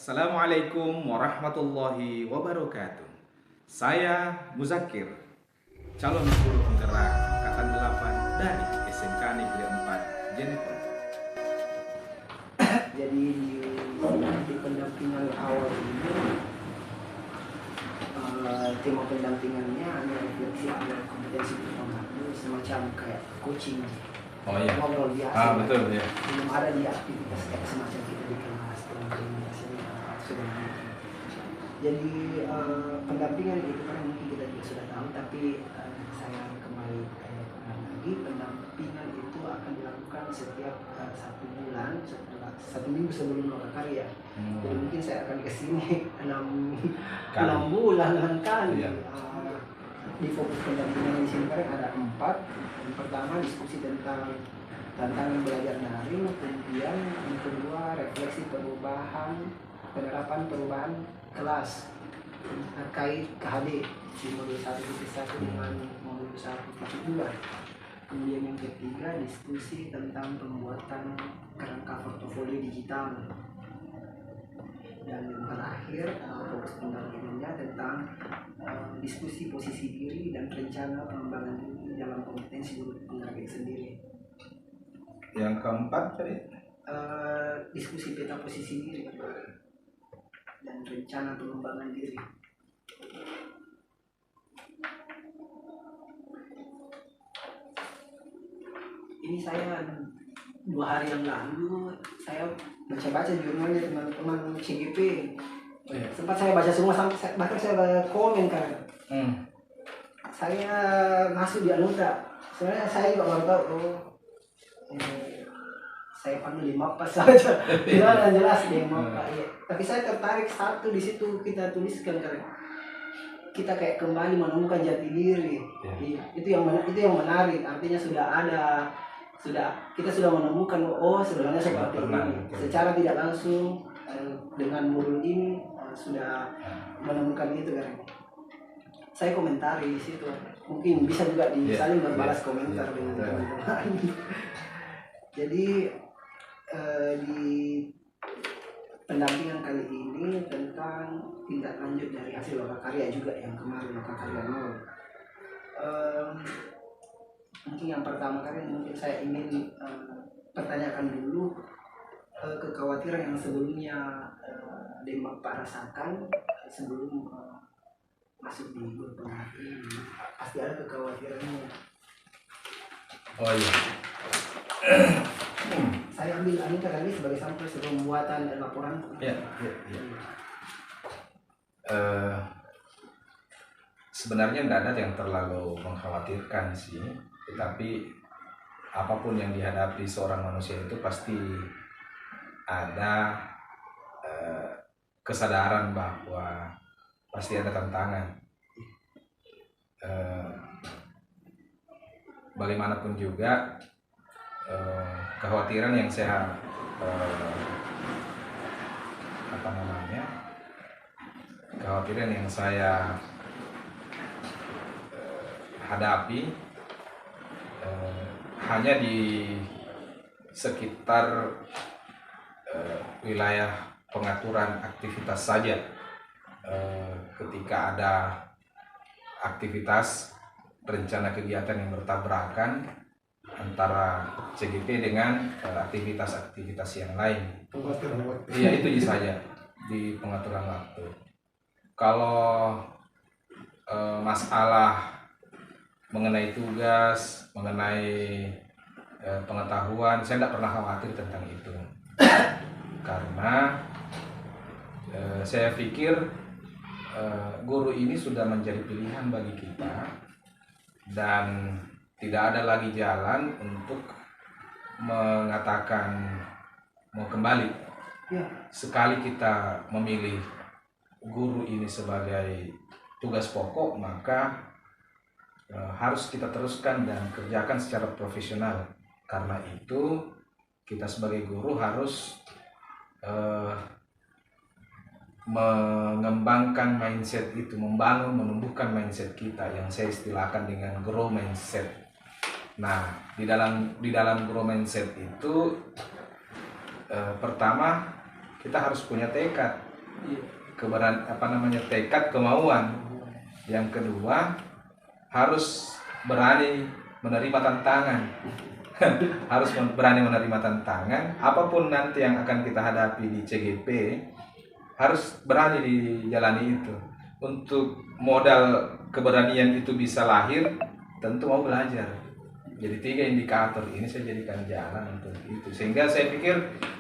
Assalamualaikum warahmatullahi wabarakatuh. Saya Muzakir, calon guru penggerak angkatan 8 dari SMK Negeri 4 Jenipon. Jadi di pendampingan awal ini tema pendampingannya hanya refleksi awal kompetensi pemandu, semacam kayak coaching, Oh iya. ngobrol biasa. Betul ya. Belum ada di aktivitas kayak semacam kita di kelas biasanya sudah gitu. Jadi pendampingan itu kan mungkin kita juga sudah tahu, tapi saya kembali lagi, pendampingan itu akan dilakukan setiap 1 bulan, satu minggu sebelum lokakarya. Jadi mungkin saya akan kesini 6 bulan kali. Iya. Di fokus pendampingan di sini kan ada 4. Yang pertama diskusi tentang tantangan belajar daring, kemudian yang kedua refleksi penerapan perubahan kelas terkait KHD di modul 1.1 dengan modul 1.2. Kemudian yang ketiga diskusi tentang pembuatan kerangka portofolio digital. Dan yang terakhir fokus pendampingannya tentang diskusi posisi diri dan rencana pengembangan diri dalam kompetensi guru penggerak itu sendiri. Yang keempat tadi Diskusi peta posisi diri dan rencana pengembangan diri. Ini saya 2 hari yang lalu saya baca-baca jurnalnya teman-teman CGP. Sempat saya baca semua, bahkan saya komen kan. Saya masuk di Anuta. Sebenarnya saya juga baru tahu saya panggil di Mappa saja. Tidak jelas di Mappa. Ya. Tapi saya tertarik satu di situ kita tuliskan kan. Kita kayak kembali menemukan jati diri. Iya. Itu yang menarik. Artinya kita sudah menemukan sebenarnya seperti ini. Secara tidak langsung dengan modul ini sudah menemukan itu kan. Saya komentari di situ. Mungkin bisa juga saling berbalas komentar dengan teman-teman. Jadi di pendampingan kali ini tentang tindak lanjut dari hasil lokakarya juga yang kemarin lokakarya 0. Mungkin yang pertama kali mungkin saya ingin pertanyakan dulu kekhawatiran yang sebelumnya Pak rasakan sebelum masuk di guru penggerak ini. Pasti ada kekhawatirannya. Oh iya. Saya ambil Anita kali sebagai sampel sebelum pembuatan laporan. Iya. Sebenarnya tidak ada yang terlalu mengkhawatirkan sih, tetapi apapun yang dihadapi seorang manusia itu pasti ada kesadaran bahwa pasti ada tantangan. Bagaimanapun juga kekhawatiran yang saya kekhawatiran yang saya hadapi hanya di sekitar wilayah pengaturan aktivitas saja. Ketika ada aktivitas rencana kegiatan yang bertabrakan antara CGP dengan aktivitas-aktivitas yang lain. Iya, itu saja di pengaturan waktu. Kalau masalah mengenai tugas, mengenai pengetahuan, saya tidak pernah khawatir tentang itu. Karena saya pikir guru ini sudah menjadi pilihan bagi kita dan tidak ada lagi jalan untuk mengatakan mau kembali. Sekali kita memilih guru ini sebagai tugas pokok, maka harus kita teruskan dan kerjakan secara profesional. Karena itu kita sebagai guru harus mengembangkan mindset itu, menumbuhkan mindset kita yang saya istilahkan dengan grow mindset. Nah, di dalam grow mindset itu pertama kita harus punya tekad tekad, kemauan. Yang kedua, harus berani menerima tantangan. Harus berani menerima tantangan. Apapun nanti yang akan kita hadapi di CGP, harus berani dijalani itu. Untuk modal keberanian itu bisa lahir, tentu mau belajar. Jadi 3 indikator ini saya jadikan jalan untuk itu. Sehingga saya pikir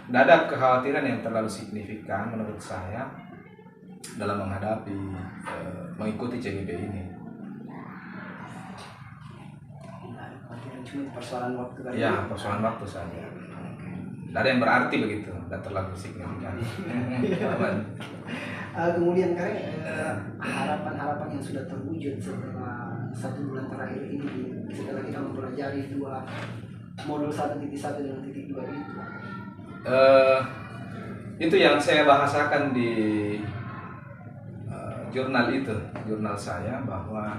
tidak ada kekhawatiran yang terlalu signifikan menurut saya dalam menghadapi mengikuti CGP ini. Cuma persoalan waktu kan? Ya, persoalan waktu saja. Tidak ada yang berarti begitu, tidak terlalu signifikan. Kemudian harapan-harapan yang sudah terwujud setelah 1 bulan terakhir ini, setelah kita mempelajari 2 modul 1.1 dan 1.2 itu. Itu yang saya bahasakan di jurnal saya, bahwa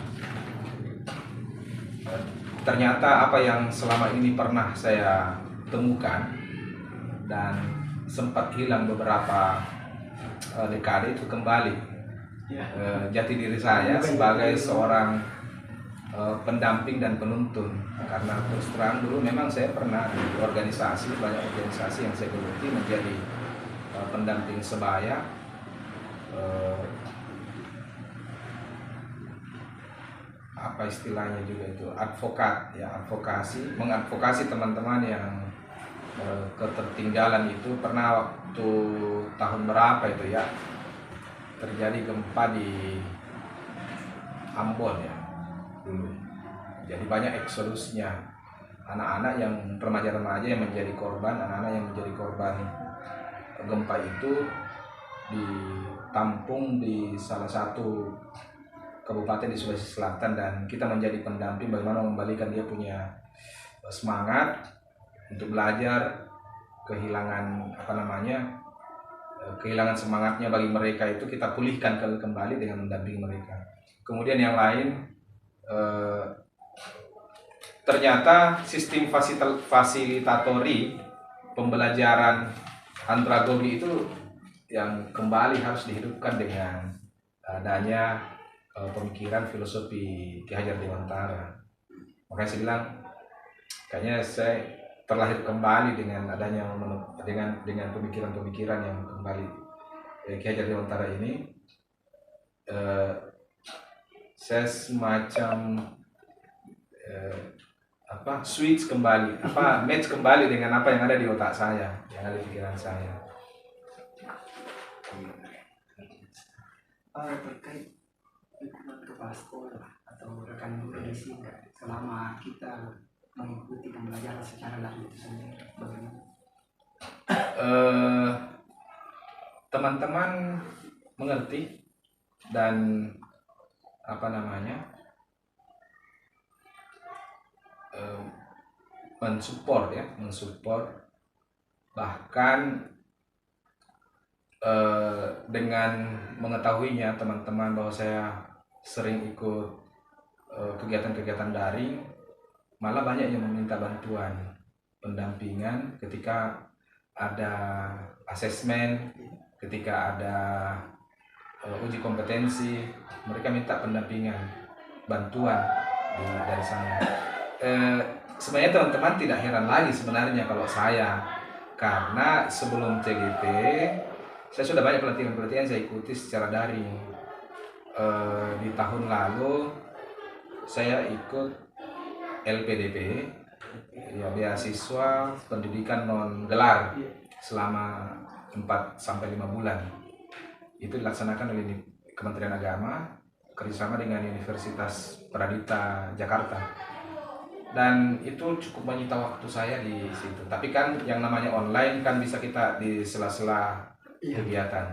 ternyata apa yang selama ini pernah saya temukan dan sempat hilang beberapa dekade itu kembali. Jati diri saya sebagai seorang pendamping dan penuntun, karena terus terang dulu memang saya pernah di banyak organisasi yang saya geluti menjadi pendamping sebaya, apa istilahnya juga itu, advokat ya, mengadvokasi teman-teman yang ketertinggalan itu. Pernah waktu tahun berapa itu ya, terjadi gempa di Ambon ya dulu. Jadi banyak eksodusnya anak-anak yang remaja-remaja yang menjadi korban, anak-anak yang menjadi korban gempa itu ditampung di salah satu kabupaten di Sulawesi Selatan, dan kita menjadi pendamping bagaimana mengembalikan dia punya semangat untuk belajar. Kehilangan semangatnya bagi mereka itu kita pulihkan kembali dengan mendampingi mereka. Kemudian yang lain, ternyata sistem fasilitatori pembelajaran andragogi itu yang kembali harus dihidupkan dengan adanya pemikiran filosofi Ki Hajar Dewantara. Makanya saya bilang, kayaknya saya terlahir kembali dengan adanya dengan pemikiran-pemikiran yang kembali Ki Hajar Dewantara ini. Saya semacam switch kembali, match kembali dengan apa yang ada di otak saya, yang ada di pikiran saya. Terkait dukungan kepala sekolah atau rekan guru di sini selama kita mengikuti pembelajaran secara daring itu sendiri, bagaimana? Teman-teman mengerti dan mensupport, bahkan dengan mengetahuinya teman-teman bahwa saya sering ikut kegiatan-kegiatan daring, malah banyak yang meminta bantuan pendampingan ketika ada asesmen, ketika ada uji kompetensi. Mereka minta pendampingan, bantuan dari saya. Sebenarnya teman-teman tidak heran lagi sebenarnya kalau saya, karena sebelum CGP saya sudah banyak pelatihan saya ikuti secara daring. Di tahun lalu saya ikut LPDP, ya, beasiswa pendidikan non gelar selama 4-5 bulan. Itu dilaksanakan oleh Kementerian Agama kerjasama dengan Universitas Pradita Jakarta, dan itu cukup menyita waktu saya di situ. Tapi kan yang namanya online kan bisa kita di sela-sela kegiatan.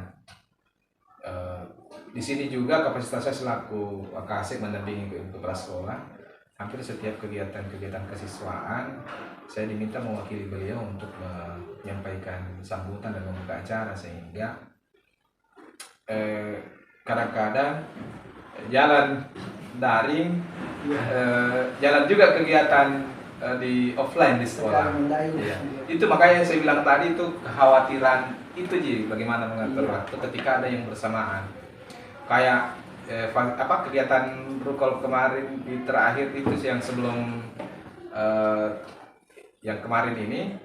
Di sini juga kapasitas saya selaku Wakasek mendampingi kepala sekolah. Hampir setiap kegiatan kesiswaan saya diminta mewakili beliau untuk menyampaikan sambutan dan membuka acara, sehingga kadang-kadang jalan daring, jalan juga kegiatan di offline di sekolah. Sekarang mendayu. Iya. Itu makanya saya bilang tadi itu kekhawatiran itu Ji, bagaimana mengatur Iya. waktu ketika ada yang bersamaan. Kayak kegiatan Rukol kemarin di terakhir itu sih yang sebelum yang kemarin ini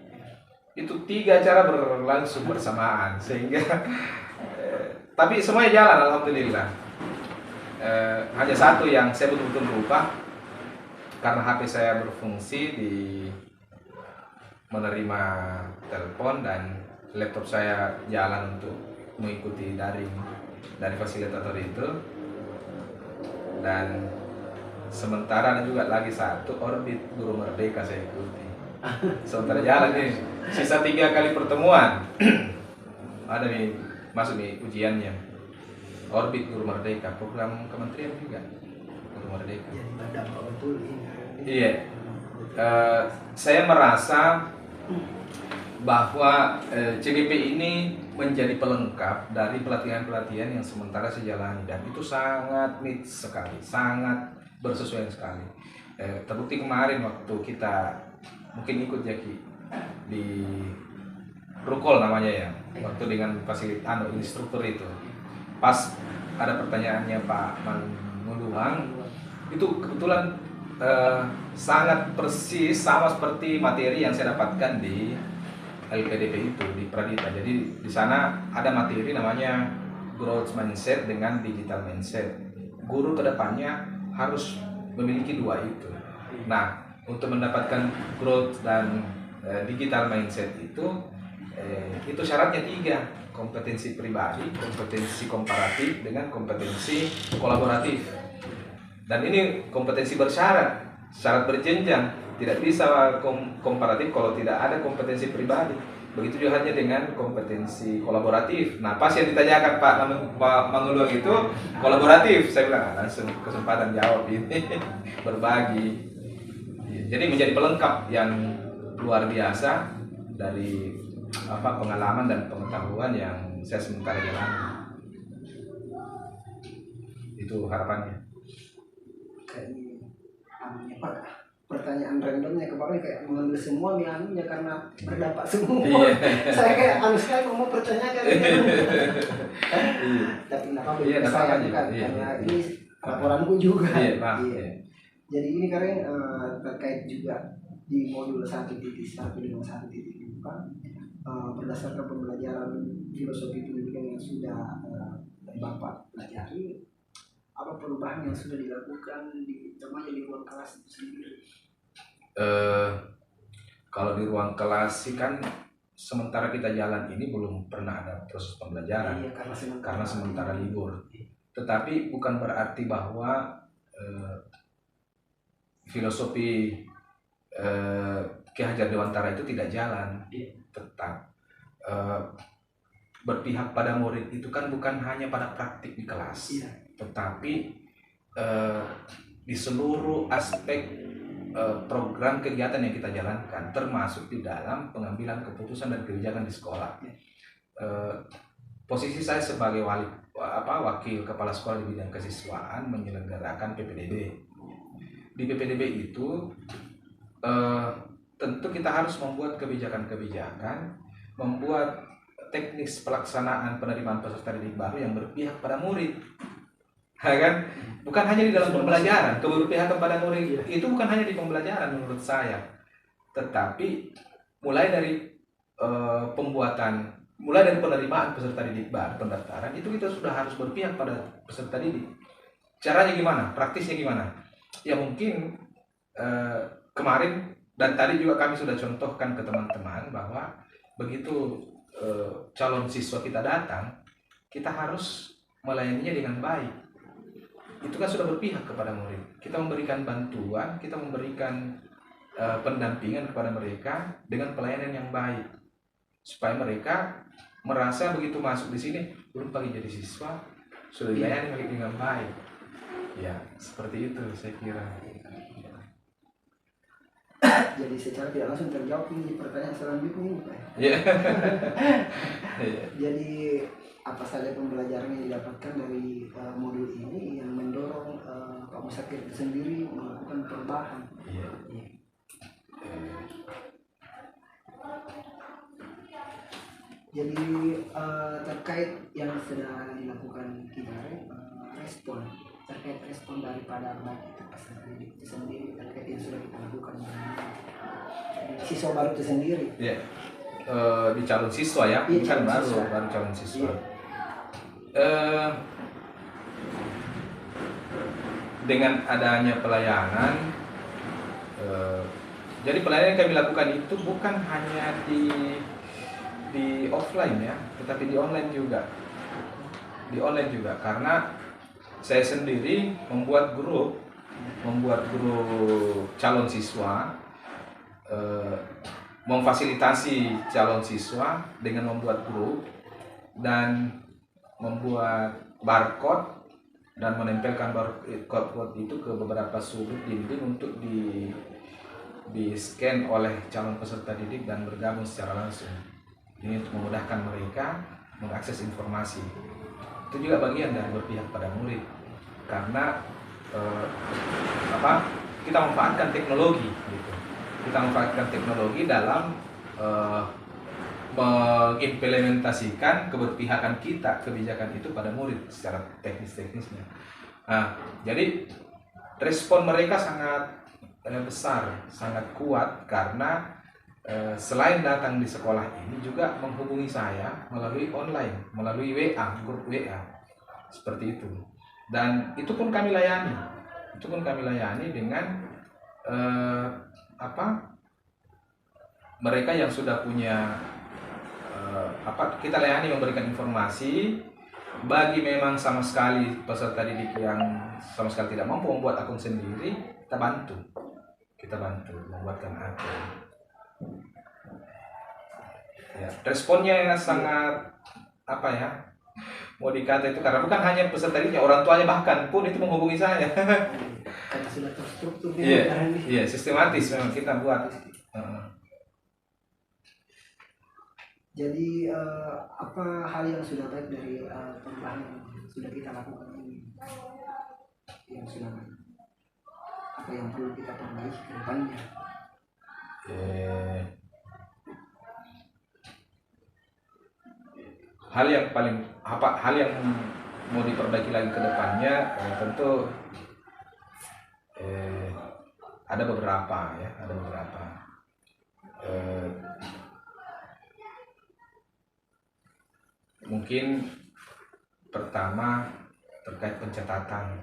itu 3 acara berlangsung bersamaan sehingga tapi semuanya jalan alhamdulillah. Hanya satu yang saya betul-betul lupa karena HP saya berfungsi di menerima telepon dan laptop saya jalan untuk mengikuti daring dari fasilitator itu, dan sementara ada juga lagi satu Orbit Guru Merdeka saya ikuti. Sementara jalan nih sisa 3 kali pertemuan ada nih masuk nih ujiannya. Orbit Guru Merdeka, program kementerian juga Guru Merdeka. Jadi berdampak betul ini. Iya, saya merasa bahwa CGP ini menjadi pelengkap dari pelatihan-pelatihan yang sementara saya jalani, dan itu sangat needs sekali, sangat bersesuaian sekali. Terbukti kemarin waktu kita mungkin ikut Jaki di Rukol namanya ya, waktu dengan instruktur itu, pas ada pertanyaannya Pak Manguluang, itu kebetulan sangat persis sama seperti materi yang saya dapatkan di LPDP itu di Pradita. Jadi di sana ada materi namanya growth mindset dengan digital mindset. Guru kedepannya harus memiliki 2 itu. Nah, untuk mendapatkan growth dan digital mindset itu syaratnya 3, kompetensi pribadi, kompetensi komparatif, dengan kompetensi kolaboratif. Dan ini kompetensi bersyarat, syarat berjenjang. Tidak bisa komparatif kalau tidak ada kompetensi pribadi. Begitu juga hanya dengan kompetensi kolaboratif. Nah, pas yang ditanyakan Pak Manguluang itu kolaboratif, saya bilang langsung kesempatan jawab ini berbagi. Jadi menjadi pelengkap yang luar biasa dari pengalaman dan pengetahuan yang saya sementara jalani. Itu harapannya. Kayaknya Pak, pertanyaan randomnya kemarin kayak mengambil semua anunya karena berdampak semua. Iya. Saya kayak sekali mau pertanyakan tapi nggak apa-apa. Iya, saya aja. bukan Iya, karena iya. ini laporanku juga. Iya, Pak. Iya. Jadi ini karen terkait juga di modul 1.1 dengan 1.2 berdasarkan pembelajaran filosofi pendidikan yang sudah Bapak pelajari, apa perubahan yang sudah dilakukan terutama di ruang kelas itu sendiri? Kalau di ruang kelas sih kan sementara kita jalan ini belum pernah ada proses pembelajaran. Iya, karena sementara libur. Tetapi bukan berarti bahwa filosofi Ki Hajar Dewantara itu tidak jalan. Tetap berpihak pada murid itu kan bukan hanya pada praktik di kelas, tetapi di seluruh aspek program kegiatan yang kita jalankan, termasuk di dalam pengambilan keputusan dan kebijakan di sekolah. Posisi saya sebagai wakil kepala sekolah di bidang kesiswaan menyelenggarakan PPDB. Di PPDB itu tentu kita harus membuat kebijakan-kebijakan, membuat teknis pelaksanaan penerimaan peserta didik baru yang berpihak pada murid. Kan? Bukan hanya di dalam pembelajaran, keberpihakan pada murid itu bukan hanya di pembelajaran menurut saya, tetapi mulai dari mulai dari penerimaan peserta didik baru, pendaftaran itu kita sudah harus berpihak pada peserta didik. Caranya gimana? Praktisnya gimana? Ya mungkin kemarin dan tadi juga kami sudah contohkan ke teman-teman bahwa begitu calon siswa kita datang, kita harus melayaninya dengan baik. Itu kan sudah berpihak kepada murid. Kita memberikan bantuan, kita memberikan pendampingan kepada mereka dengan pelayanan yang baik, supaya mereka merasa begitu masuk di sini belum pagi jadi siswa sudah dilayani dengan baik. Ya seperti itu saya kira. Jadi secara tidak langsung terjawab ini pertanyaan selanjutnya ini Pak. Yeah. Jadi apa saja pembelajaran yang didapatkan dari modul ini yang mendorong Pak Musakir itu sendiri melakukan perubahan? Jadi terkait yang sudah dilakukan kita respon terkait respon daripada baik itu peserta didik itu sendiri terkait yang sudah kita lakukan siswa baru itu sendiri. Iya. Di calon siswa ya, Iya, kan calon baru siswa. calon siswa. Iya. Dengan adanya pelayanan, jadi pelayanan yang kami lakukan itu bukan hanya di offline ya, tetapi di online juga. Di online juga karena saya sendiri membuat grup calon siswa, memfasilitasi calon siswa dengan membuat grup dan membuat barcode dan menempelkan barcode itu ke beberapa sudut dinding untuk di scan oleh calon peserta didik dan bergabung secara langsung. Ini untuk memudahkan mereka mengakses informasi. Itu juga bagian dari berpihak pada murid karena kita manfaatkan teknologi gitu. Kita manfaatkan teknologi dalam mengimplementasikan keberpihakan kita, kebijakan itu pada murid secara teknisnya. Nah, jadi respon mereka sangat besar, sangat kuat karena selain datang di sekolah ini juga menghubungi saya melalui online, melalui WA, grup WA seperti itu. Dan itu pun kami layani, dengan mereka yang sudah punya kita layani memberikan informasi bagi memang sama sekali peserta didik yang sama sekali tidak mampu membuat akun sendiri, kita bantu membuatkan akun. Ya, responnya sangat mau dikata itu karena bukan hanya peserta didiknya, orang tuanya bahkan pun itu menghubungi saya. Karena sudah terstruktur. Iya, sistematis memang kita buat. Jadi apa hal yang sudah baik dari perubahan yang sudah kita lakukan ini? Yang sudah baik. Apa yang perlu kita perbaiki ke depannya? Hal yang mau diperbaiki lagi ke depannya tentu ada beberapa. Mungkin pertama terkait pencatatan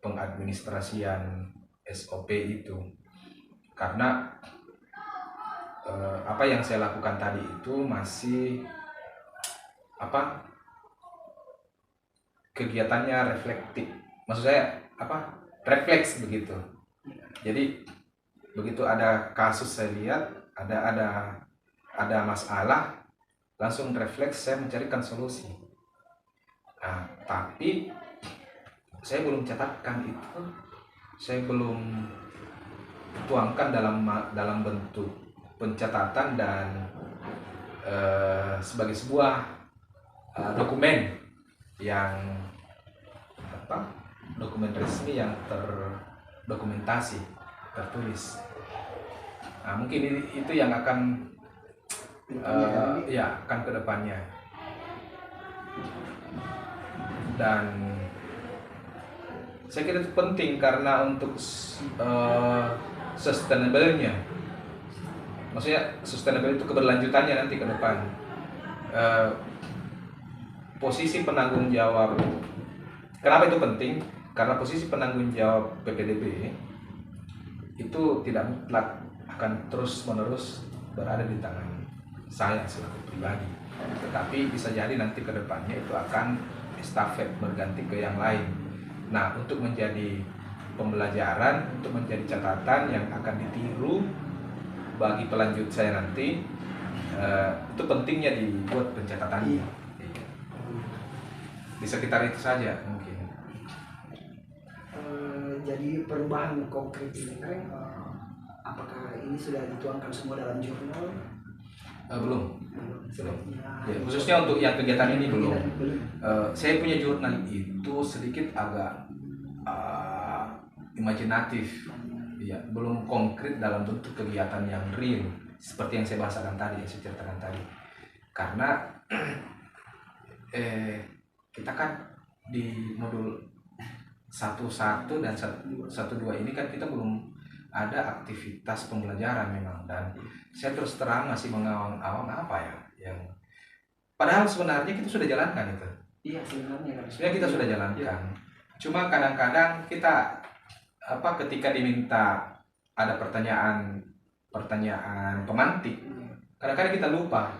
pengadministrasian SOP itu, karena apa yang saya lakukan tadi itu masih kegiatannya reflektif, maksud saya refleks begitu. Jadi begitu ada kasus saya lihat ada masalah, langsung refleks saya mencarikan solusi. Nah, tapi saya belum catatkan itu, saya belum tuangkan dalam bentuk pencatatan dan sebagai sebuah dokumen resmi yang terdokumentasi, tertulis. Nah, mungkin itu yang akan akan ke depannya. Dan saya kira itu penting karena untuk sustainable-nya, maksudnya sustainable itu keberlanjutannya nanti ke depan. Posisi penanggung jawab, kenapa itu penting? Karena posisi penanggung jawab PPDB itu tidak mutlak akan terus-menerus berada di tangan saya selaku pribadi, tetapi bisa jadi nanti ke depannya itu akan estafet berganti ke yang lain. Nah, untuk menjadi pembelajaran, untuk menjadi catatan yang akan ditiru bagi pelanjut saya nanti, itu pentingnya dibuat pencatatannya. Di sekitar itu saja mungkin. Jadi perubahan konkret ini apakah ini sudah dituangkan semua dalam jurnal? Belum. Ya, khususnya untuk yang kegiatan ini belum. Saya punya jurnal itu sedikit agak imajinatif, ya, belum konkret dalam bentuk kegiatan yang real. seperti yang saya bahasakan tadi, yang saya ceritakan tadi. Karena kita kan di modul 1.1 dan 1.2 ini kan kita belum ada aktivitas pembelajaran memang, dan saya terus terang masih mengawang-awang apa ya yang padahal sebenarnya kita sudah jalankan itu. Iya, sebenarnya kita sudah jalankan. Cuma kadang-kadang kita ketika diminta ada pertanyaan pemantik, kadang-kadang kita lupa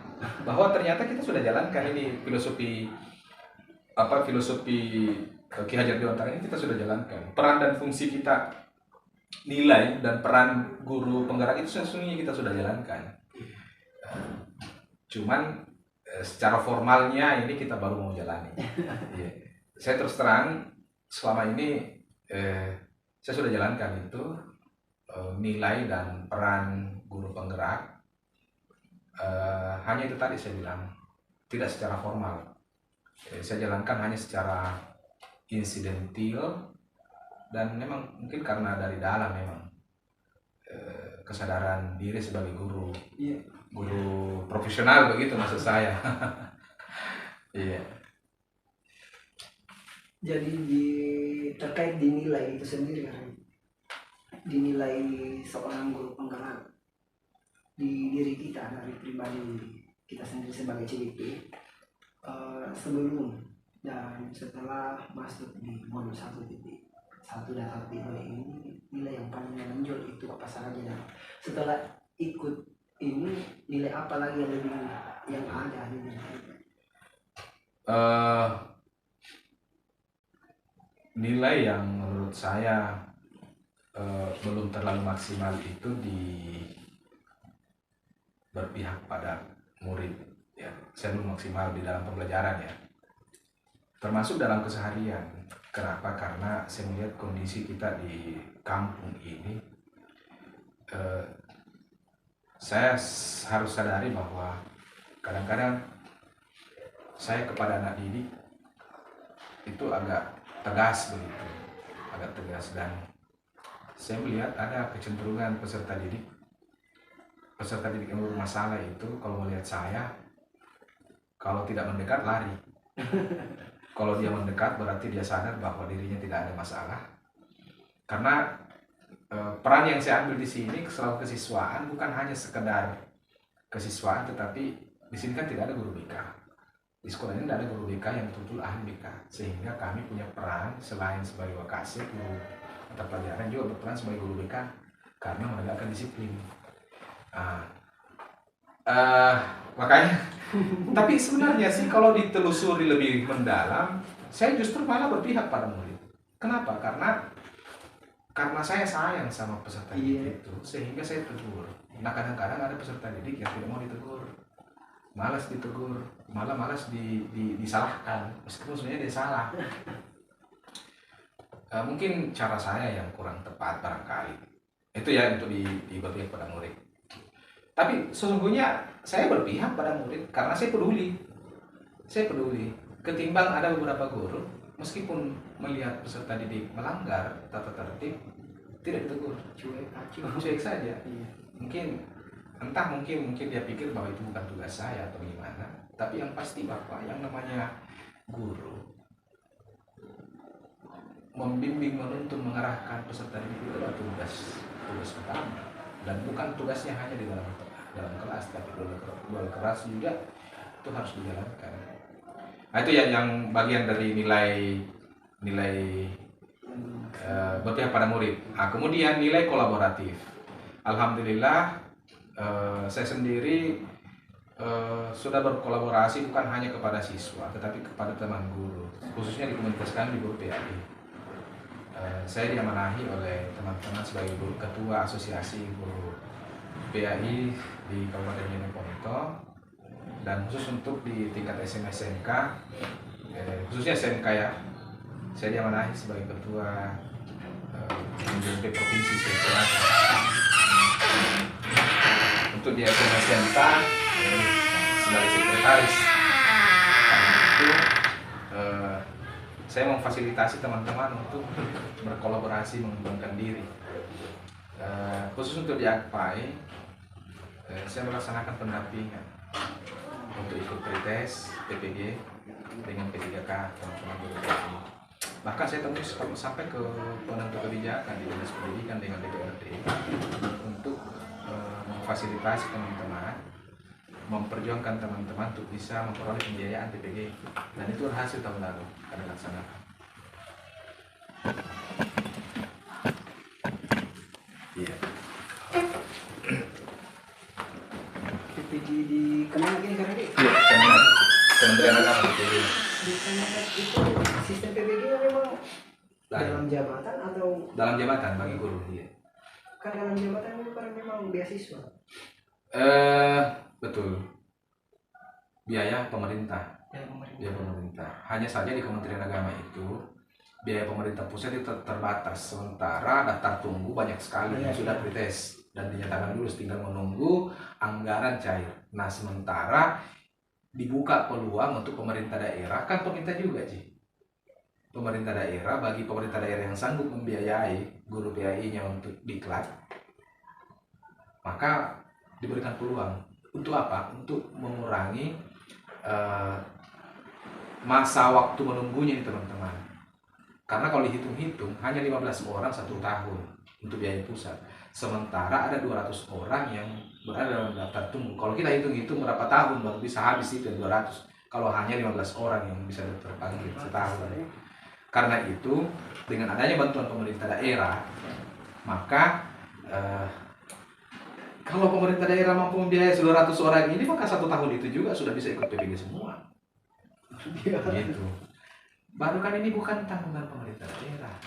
bahwa ternyata kita sudah jalankan ini filosofi Ki Hajar Dewantara ini kita sudah jalankan. Peran dan fungsi kita, nilai dan peran guru penggerak itu sesungguhnya kita sudah jalankan. Cuman secara formalnya ini kita baru mau jalani. Saya terus terang selama ini saya sudah jalankan itu nilai dan peran guru penggerak. Hanya itu tadi saya bilang tidak secara formal. Saya jalankan hanya secara insidentil, dan memang mungkin karena dari dalam memang kesadaran diri sebagai guru, guru profesional begitu maksud saya. Iya. Jadi terkait dinilai itu sendiri kan, dinilai seorang guru penggerak di diri kita dari pribadi kita sendiri sebagai CDP, sebelum dan setelah masuk di modul 1.1 dan 1.2 ini, nilai yang paling menonjol itu apa saja, dan setelah ikut ini nilai apa lagi yang lebih yang ada di diri kita? Nilai yang menurut saya belum terlalu maksimal itu di berpihak pada murid ya. Saya belum maksimal di dalam pembelajaran ya, termasuk dalam keseharian. Kenapa? Karena saya melihat kondisi kita di kampung ini, saya harus sadari bahwa kadang-kadang saya kepada anak didik itu agak tegas begitu, agak tegas, dan saya melihat ada kecenderungan peserta didik yang bermasalah itu kalau melihat saya, kalau tidak mendekat lari. Kalau dia mendekat berarti dia sadar bahwa dirinya tidak ada masalah. Karena peran yang saya ambil di sini selalu kesiswaan, bukan hanya sekedar kesiswaan, tetapi di sini kan tidak ada guru BK. Di sekolah ini tidak ada guru BK yang betul-betul ahli BK, sehingga kami punya peran selain sebagai wakasek guru mata pelajaran, juga berperan sebagai guru BK karena menegakkan disiplin. Makanya tapi sebenarnya sih kalau ditelusuri lebih mendalam, saya justru malah berpihak pada murid. Kenapa? Karena saya sayang sama peserta didik itu, sehingga saya tegur. Nah, kadang-kadang ada peserta didik yang tidak mau ditegur, malas ditegur, malah malas disalahkan, meskipun sebenarnya dia salah. Mungkin cara saya yang kurang tepat barangkali. Itu ya untuk berpihak pada murid. Tapi sesungguhnya saya berpihak pada murid karena saya peduli. Ketimbang ada beberapa guru, meskipun melihat peserta didik melanggar tata tertib, tidak ditegur, cuek saja. Mungkin dia pikir bahwa itu bukan tugas saya atau gimana. Tapi yang pasti bahwa yang namanya guru membimbing, menuntun, mengarahkan peserta didik itu adalah tugas utama, dan bukan tugasnya hanya di dalam kelas, tapi luar kelas juga itu harus dijalankan. Nah, itu ya yang bagian dari nilai berpihak pada murid. Nah, kemudian nilai kolaboratif. Alhamdulillah saya sendiri sudah berkolaborasi bukan hanya kepada siswa, tetapi kepada teman guru, khususnya di komunitas kami di Guru PAI. Saya diamanahi oleh teman-teman sebagai guru ketua asosiasi guru PAI di Kabupaten Jeneponto, dan khusus untuk di tingkat SMA SMK, khususnya SMK ya, saya diamanahi sebagai ketua DPP Provinsi Sulawesi Selatan. Untuk di SMA SMK sebagai sekretaris. Karena itu saya memfasilitasi teman-teman untuk berkolaborasi, mengembangkan diri. Khusus untuk di AKPAI, Saya melaksanakan pendampingan untuk ikut pretest PPG dengan P3K teman-teman guru PPG. Bahkan saya tembus sampai ke penentu kebijakan di Dinas Pendidikan dengan DPRD untuk memfasilitasi teman-teman, memperjuangkan teman-teman untuk bisa memperoleh pembiayaan PPG, dan itu berhasil tahun lalu kami laksanakan. Iya. PPG di kemana gini karena di? Iya, Kementerian Agama PPG. Di Kemenak itu sistem PPG memang dalam jabatan atau? Dalam jabatan bagi guru, iya. Kan dalam jabatan itu kan memang beasiswa. Betul. Biaya pemerintah. Ya, Pemerintah. Hanya saja di Kementerian Agama itu biaya pemerintah pusat itu terbatas, sementara daftar tunggu banyak sekali yang sudah pretest dan dinyatakan lulus, tinggal menunggu anggaran cair. Nah, sementara dibuka peluang untuk pemerintah daerah, kan pemerintah juga sih. Pemerintah daerah, bagi pemerintah daerah yang sanggup membiayai guru PAI-nya untuk diklat, maka diberikan peluang. Untuk apa? Untuk mengurangi masa waktu menunggunya nih teman-teman. Karena kalau dihitung-hitung hanya 15 orang 1 tahun untuk biaya pusat. Sementara ada 200 orang yang berada dalam daftar tunggu. Kalau kita hitung-hitung berapa tahun baru bisa habis itu 200. Kalau hanya 15 orang yang bisa terpanggil setahun. Karena itu dengan adanya bantuan pemerintah daerah, maka kalau pemerintah daerah mampu membiayai 200 orang ini, maka 1 tahun itu juga sudah bisa ikut PPG semua. Gitu. Baru kan ini bukan tanggungan pemerintah daerah.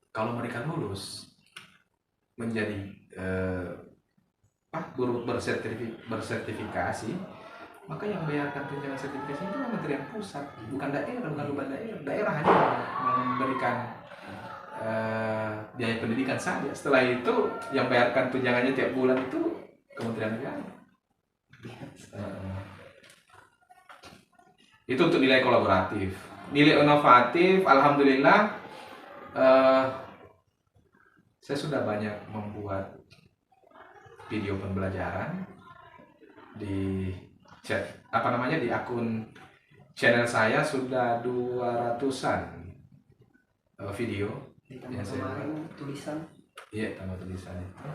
Kalau mereka lulus menjadi guru bersertifikasi, maka yang membayarkan tunjangan sertifikasi itu Kementerian Pusat, bukan daerah, bukan beban daerah. Daerah hanya memberikan biaya pendidikan saja. Setelah itu yang bayarkan tunjangannya tiap bulan itu Kementerian Agama. Itu untuk nilai kolaboratif. Nilai inovatif, alhamdulillah, saya sudah banyak membuat video pembelajaran di di akun channel saya, sudah 200-an video yang saya buat. Tulisan. Iya, tambah tulisan itu.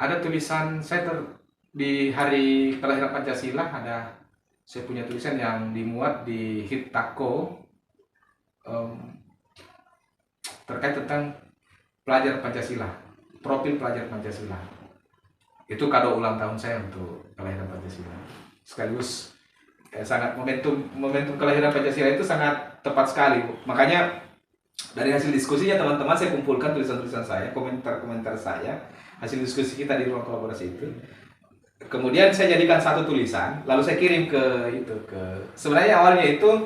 Ada tulisan saya di hari kelahiran Pancasila, saya punya tulisan yang dimuat di Hitako terkait tentang pelajar Pancasila, profil pelajar Pancasila. Itu kado ulang tahun saya untuk kelahiran Pancasila. Sekaligus sangat momentum kelahiran Pancasila itu sangat tepat sekali. Makanya dari hasil diskusinya teman-teman, saya kumpulkan tulisan-tulisan saya, komentar-komentar saya, hasil diskusi kita di ruang kolaborasi itu. Kemudian saya jadikan satu tulisan, lalu saya kirim ke sebenarnya awalnya itu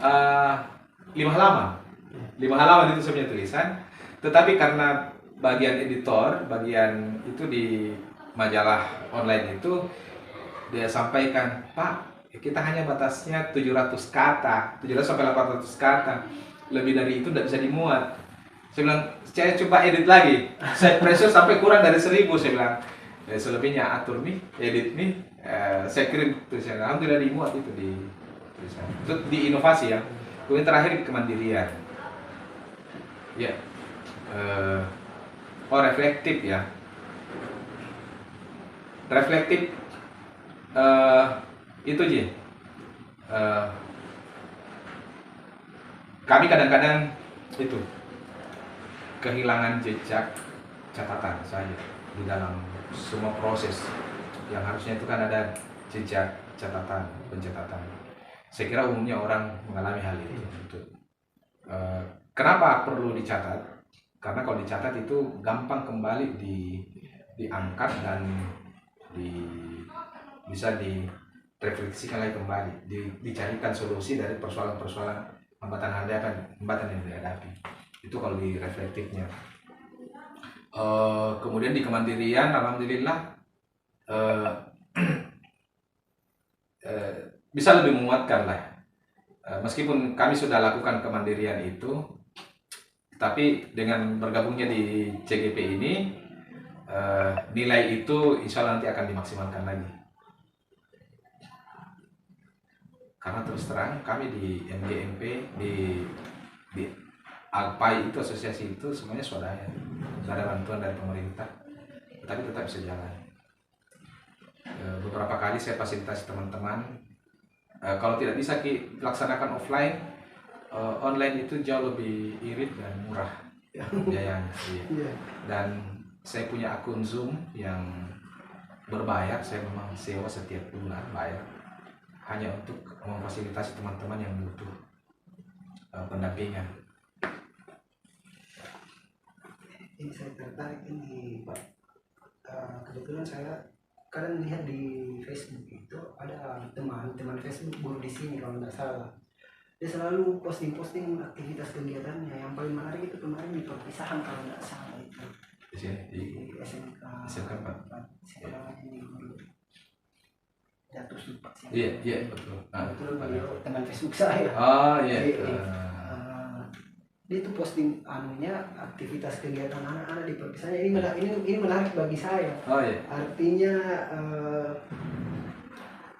5 halaman. 5 halaman itu sebenarnya tulisan, tetapi karena bagian editor, bagian itu di majalah online itu, dia sampaikan, Pak, kita hanya batasnya 700 kata, 700 sampai 800 kata. Lebih dari itu tidak bisa dimuat. Saya bilang, saya coba edit lagi. Saya pressure sampai kurang dari 1000, saya bilang. Selebihnya atur nih, edit nih, saya kirim tulisan. Alhamdulillah dimuat itu di tulisan. Itu di inovasi ya. Kemudian terakhir di kemandirian. Ya. Reflektif ya. Reflektif itu aja. Kami kadang-kadang itu kehilangan jejak catatan saja di dalam semua proses yang harusnya itu kan ada jejak catatan, pencatatan. Saya kira umumnya orang mengalami hal itu. Kenapa perlu dicatat? Karena kalau dicatat itu gampang kembali diangkat dan bisa direfleksikan lagi kembali, dicarikan solusi dari persoalan-persoalan hambatan yang dihadapi. Itu kalau di reflektifnya. Kemudian di kemandirian, alhamdulillah bisa lebih menguatkan lah. Meskipun kami sudah lakukan kemandirian itu, tapi dengan bergabungnya di CGP ini, nilai itu insya Allah nanti akan dimaksimalkan lagi. Karena terus terang kami di MGMP, di Alpai itu, asosiasi itu semuanya swadaya, tidak ada bantuan dari pemerintah, tapi tetap bisa jalan. Beberapa kali saya fasilitasi teman-teman, kalau tidak bisa dilaksanakan offline, online itu jauh lebih irit dan murah biayanya. Iya. Dan saya punya akun Zoom yang berbayar, saya memang sewa setiap bulan bayar, hanya untuk memfasilitasi teman-teman yang butuh pendampingan. Ini saya tertarik ini Pak, kebetulan saya kadang lihat di Facebook itu ada teman Facebook guru di sini kalau tidak salah, dia selalu posting aktivitas kegiatannya. Yang paling menarik itu kemarin di perpisahan kalau tidak salah itu Di sini di SMK Pak. sekolah ini dulu jatuh sempat sih. Iya betul. Betul beliau teman Facebook saya. Oh iya. Dia itu posting aktivitas kegiatan anak-anak di perpisahannya. Ini menarik bagi saya. Oh iya. Artinya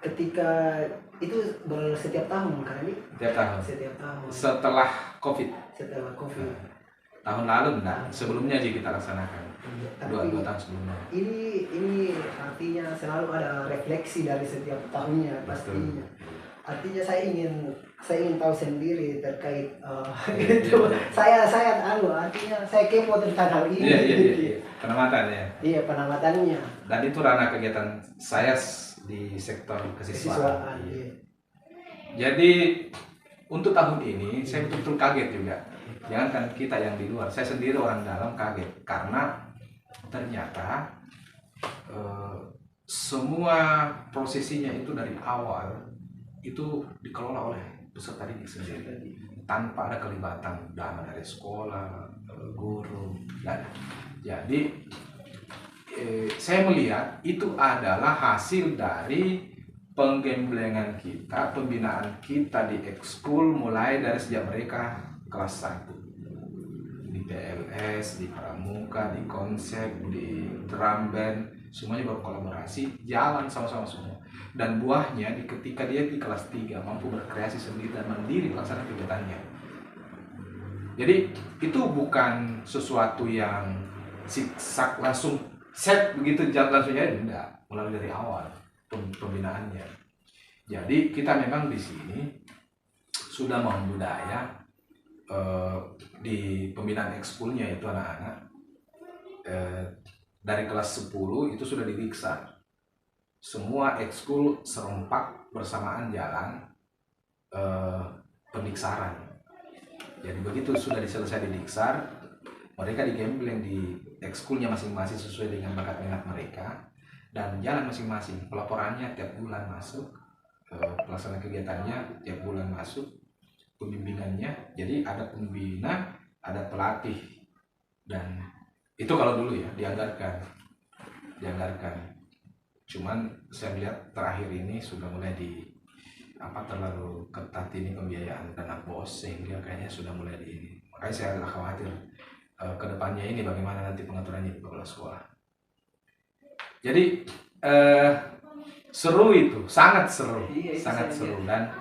ketika itu setiap tahun kan ini? Setiap tahun. Setelah COVID. Tahun lalu enggak, sebelumnya aja kita laksanakan. Dua tahun sebelumnya. Ini artinya selalu ada refleksi dari setiap tahunnya pastinya. Artinya saya ingin tahu sendiri terkait itu. Saya artinya saya kepo tentang hal ini. Iya. Pengamatan ya. Iya, penamatannya. Dan itu ranah kegiatan saya di sektor kesiswaan. Iya. Jadi untuk tahun ini saya betul-betul kaget juga. Jangankan kita yang di luar, saya sendiri orang dalam kaget karena ternyata semua prosesinya itu dari awal itu dikelola oleh peserta didik sendiri tanpa ada kelibatan dana dari sekolah, guru, dan jadi saya melihat itu adalah hasil dari penggemblengan kita, pembinaan kita di ekskul mulai dari sejak mereka kelas 1 di PLS, di Pramuka, di konsep, di drum band, semuanya berkolaborasi, jalan sama-sama semua. Dan buahnya ketika dia di kelas 3 mampu berkreasi sendiri dan mandiri melaksanakan kegiatannya. Jadi itu bukan sesuatu yang siksak langsung set begitu langsung jadi, enggak, mulai dari awal pembinaannya. Jadi kita memang di sini sudah membudaya di pembinaan ekskulnya itu anak-anak dari kelas 10 itu sudah didiksar semua ekskul serempak bersamaan jalan pendiksaran. Jadi begitu sudah selesai didiksar, mereka digembleng di ekskulnya masing-masing sesuai dengan bakat minat mereka dan jalan masing-masing. Pelaporannya tiap bulan masuk, pelaksanaan kegiatannya tiap bulan masuk, pembimbingannya. Jadi ada pembina, ada pelatih, dan itu kalau dulu ya dianggarkan. Cuman saya lihat terakhir ini sudah mulai terlalu ketat ini pembiayaan dana BOS sehingga kayaknya sudah mulai ini. Makanya saya agak khawatir kedepannya ini bagaimana nanti pengaturannya di kepala sekolah. Jadi seru itu, sangat seru, seru. Dan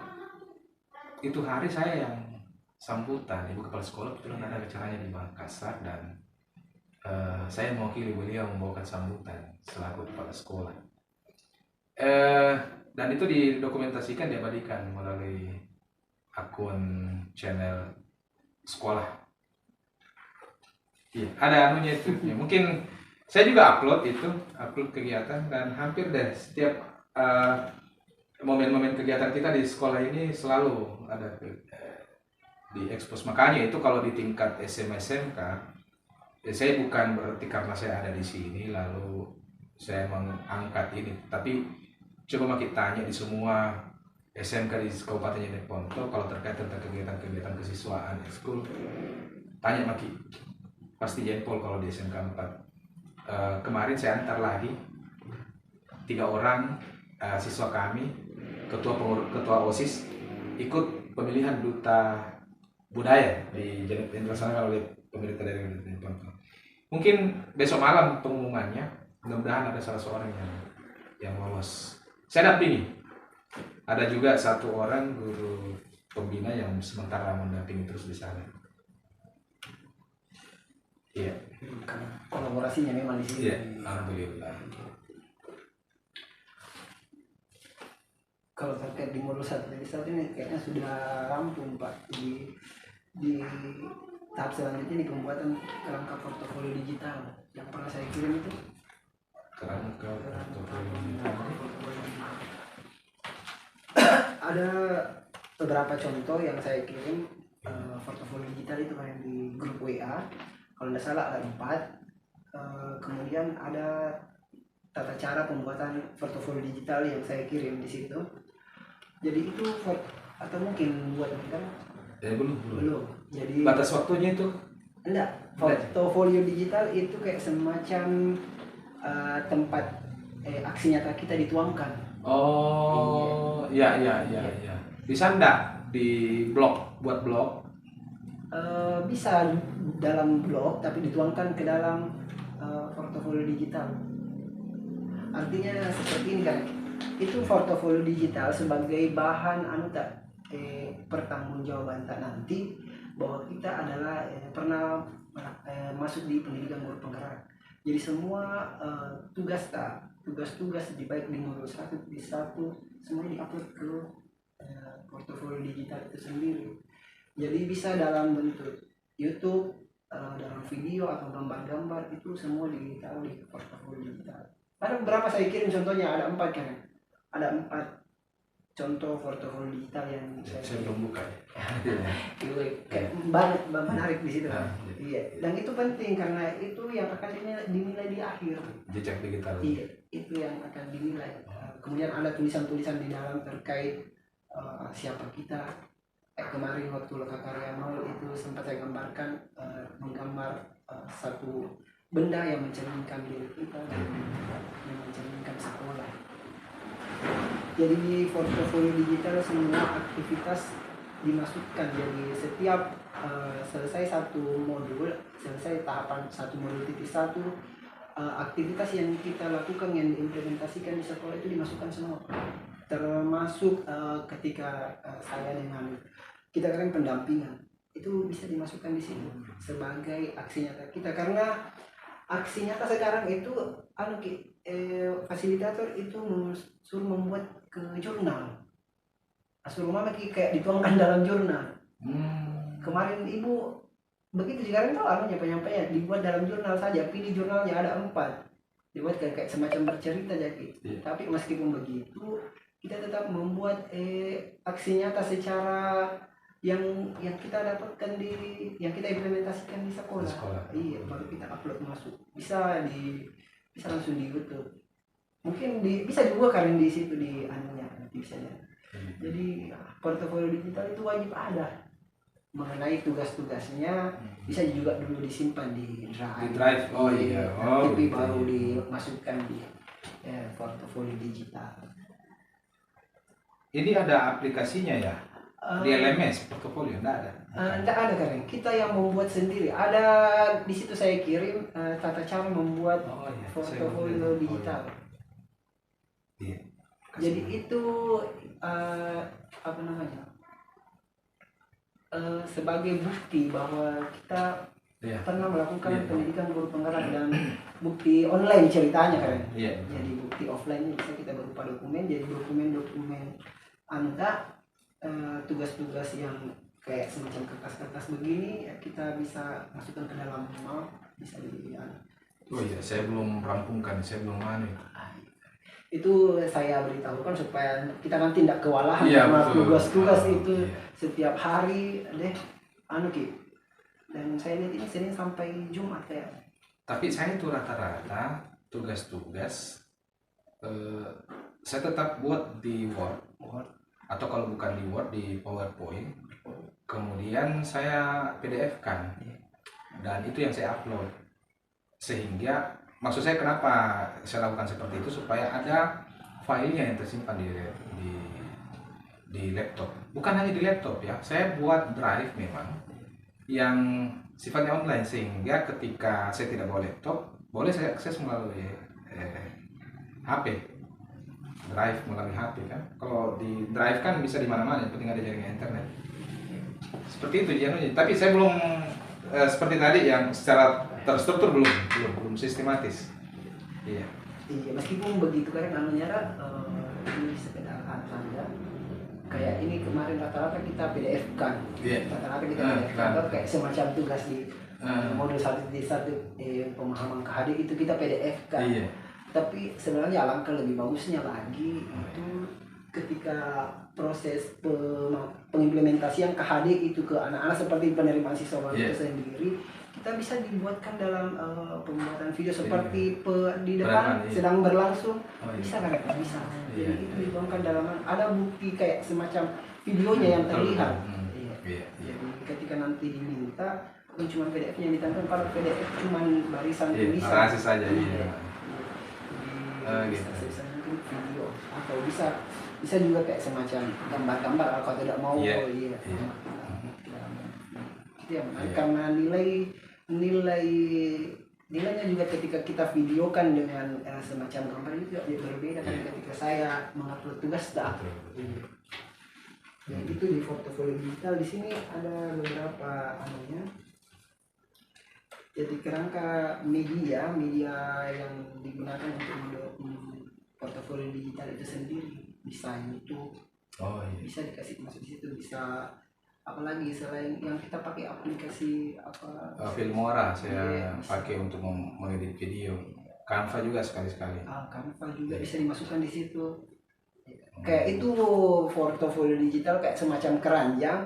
itu hari saya yang sambutan ibu kepala sekolah, kebetulan ada acaranya di Makassar dan saya mewakili beliau membawakan sambutan selaku kepala sekolah. Dan itu didokumentasikan, diabadikan melalui akun channel sekolah. Iya, ada anunya itu. Ya, mungkin saya juga upload kegiatan dan hampir deh setiap momen-momen kegiatan kita di sekolah ini selalu ada diekspos. Makanya itu kalau di tingkat SMK, saya bukan berarti karena saya ada di sini lalu saya mengangkat ini, tapi coba makin tanya di semua SMK di Kabupaten Jeneponto kalau terkait tentang kegiatan kesiswaan ekskul, tanya maki pasti jempol kalau di SMK 4. Kemarin saya antar lagi 3 orang siswa kami, ketua OSIS ikut pemilihan duta budaya yang dilaksanakan oleh pemerintah daerah Jeneponto. Mungkin besok malam pengumumannya, mudah-mudahan ada salah seorang yang lolos. Saya dampingi. Ada juga satu orang guru pembina yang sementara mendampingi terus di sana. Iya. Karena kolaborasinya memang di sini. Iya, alhamdulillah. Kalau terkait di modul 1 saat ini kayaknya sudah rampung Pak. Di tahap selanjutnya di pembuatan kerangka portofolio digital yang pernah saya kirim itu. Kerangka portofolio digital. Ada beberapa contoh yang saya kirim portofolio digital itu kan di grup WA. Kalau tidak salah ada 4. Kemudian ada tata cara pembuatan portofolio digital yang saya kirim di situ. Jadi itu atau mungkin buat kita belum. Jadi batas waktunya itu enggak, portofolio digital itu kayak semacam tempat aksi nyata kita dituangkan. Oh, iya. Bisa enggak di blog, buat blog? Bisa dalam blog tapi dituangkan ke dalam portofolio digital. Artinya seperti ini kan, itu portofolio digital sebagai bahan pertanggungjawaban nanti bahwa kita adalah pernah masuk di pendidikan guru penggerak. Jadi semua tugas-tugas baik di modul 1 di 1 semuanya diupload ke portofolio digital itu sendiri. Jadi bisa dalam bentuk YouTube, dalam video atau gambar-gambar, itu semua ditaruh di portofolio digital. Ada beberapa saya kirim contohnya, ada 4 kan? Ada 4 contoh portofolio digital yang saya belum buka. Kayak banyak menarik di situ. Iya, dan itu penting karena itu yang akan dinilai di akhir. Jejak digital. Iya, itu yang akan dinilai. Kemudian ada tulisan-tulisan di dalam terkait siapa kita. Kemarin waktu Lokakarya Nol itu sempat saya gambarkan, menggambar satu benda yang mencerminkan diri kita dan yang mencerminkan sekolah. Jadi di portofolio digital semua aktivitas dimasukkan. Jadi setiap selesai satu modul, selesai tahapan satu modul titik 1, aktivitas yang kita lakukan yang diimplementasikan di sekolah itu dimasukkan semua. Termasuk ketika saya dengan kita kan pendampingan itu bisa dimasukkan di sini sebagai aksi nyata kita, karena aksi nyata sekarang itu fasilitator itu suruh membuat ke jurnal, suruh mama kayak dituangkan dalam jurnal. Kemarin ibu begitu, sekarang tuh penyampaian dibuat dalam jurnal saja, pilih jurnalnya ada 4, dibuat kayak semacam bercerita jadi. Tapi meskipun begitu kita tetap membuat aksi nyata secara yang kita dapatkan yang kita implementasikan di sekolah. Iya, baru kita upload masuk. Bisa langsung di YouTube. Mungkin bisa juga karena di situ di anunya bisa ya. Jadi portofolio digital itu wajib ada. Mengenai tugas-tugasnya bisa juga dulu disimpan di Drive. Oh iya. Tapi baru dimasukkan di portofolio digital. Ini ada aplikasinya ya? Di LMS portofolio enggak ada? Enggak ada kan, kita yang membuat sendiri. Ada di situ saya kirim tata cara membuat portofolio digital. Iya. Jadi itu sebagai bukti bahwa kita pernah melakukan pendidikan guru penggerak, dan bukti online ceritanya kan. Jadi bukti offline bisa kita berupa dokumen, jadi dokumen tugas-tugas yang kayak semacam kertas-kertas begini kita bisa masukkan ke dalam map, bisa dilihat. Oh iya, saya belum rampungkan, saya belum itu saya beritahukan supaya kita nanti tidak kewalahan karena tugas-tugas itu setiap hari deh dan saya lihat ini Senin sampai Jumat ya. Tapi saya tuh rata-rata tugas-tugas saya tetap buat di Word, atau kalau bukan di Word di PowerPoint, kemudian saya PDF kan, dan itu yang saya upload. Sehingga maksud saya kenapa saya lakukan seperti itu, supaya ada filenya yang tersimpan di laptop. Bukan hanya di laptop ya, saya buat Drive memang, yang sifatnya online, sehingga ketika saya tidak bawa laptop, boleh saya akses melalui HP, drive melalui HP kan. Kalau di drive kan bisa di mana-mana, yang penting ada jaringan internet. Seperti itu dia. Tapi saya belum seperti tadi yang secara terstruktur, belum sistematis. Iya. Iya, meskipun begitu kan anunya ini sekedar saja. Kayak ini kemarin rata-rata kita PDF kan. Rata-rata kita PDF kan, kayak semacam tugas di modul 1 pemahaman KHD itu kita PDF kan. Iya. Tapi sebenarnya alangkah lebih bagusnya lagi itu ketika proses pengimplementasian KHD itu ke anak-anak seperti penerimaan siswa baru itu sendiri, kita bisa dibuatkan dalam pembuatan video seperti di depan sedang berlangsung, bisa kan? Bisa. Jadi itu dibuangkan dalam, ada bukti kayak semacam videonya yang terlihat. Jadi ketika nanti diminta, bukan cuma PDF-nya yang ditangkap, kalau PDF cuma barisan tulisan. Narasi saja. Bisa video atau bisa juga kayak semacam gambar-gambar kalau tidak mau. Itu yang karena nilainya juga ketika kita videokan dengan semacam gambar itu berbeda kan ketika saya mengupload tugas itu di portofolio digital. Di sini ada beberapa anunya. Jadi kerangka media yang digunakan untuk portofolio digital itu sendiri, bisa YouTube, bisa dikasih masuk di situ, bisa apalagi selain yang kita pakai aplikasi apa? Filmora saya pakai untuk mengedit video. Canva juga sekali-sekali. Canva juga bisa dimasukkan di situ. Kayak itu portofolio digital kayak semacam keranjang,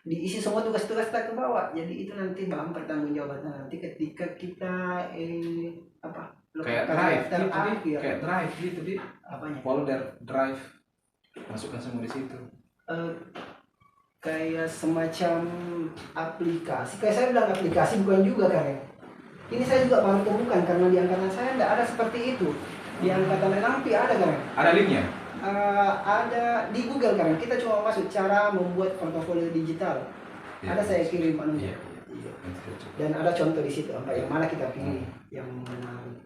diisi semua tugas-tugas kita ke bawah. Jadi itu nanti bahan pertanggungjawaban nanti ketika kita kayak drive gitu di apanya? Folder drive, masukkan semua di situ. Kayak semacam aplikasi. Kayak saya bilang aplikasi bukan juga kan ya. Ini saya juga baru temukan karena di angkatan saya tidak ada seperti itu. Di angkatan NAMPI ada kan? Ada linknya? Ada di Google kan, kita cuma masuk cara membuat portofolio digital. Ada saya kirim anunya. Dan ada contoh di situ apa yang mana kita pilih yang menarik.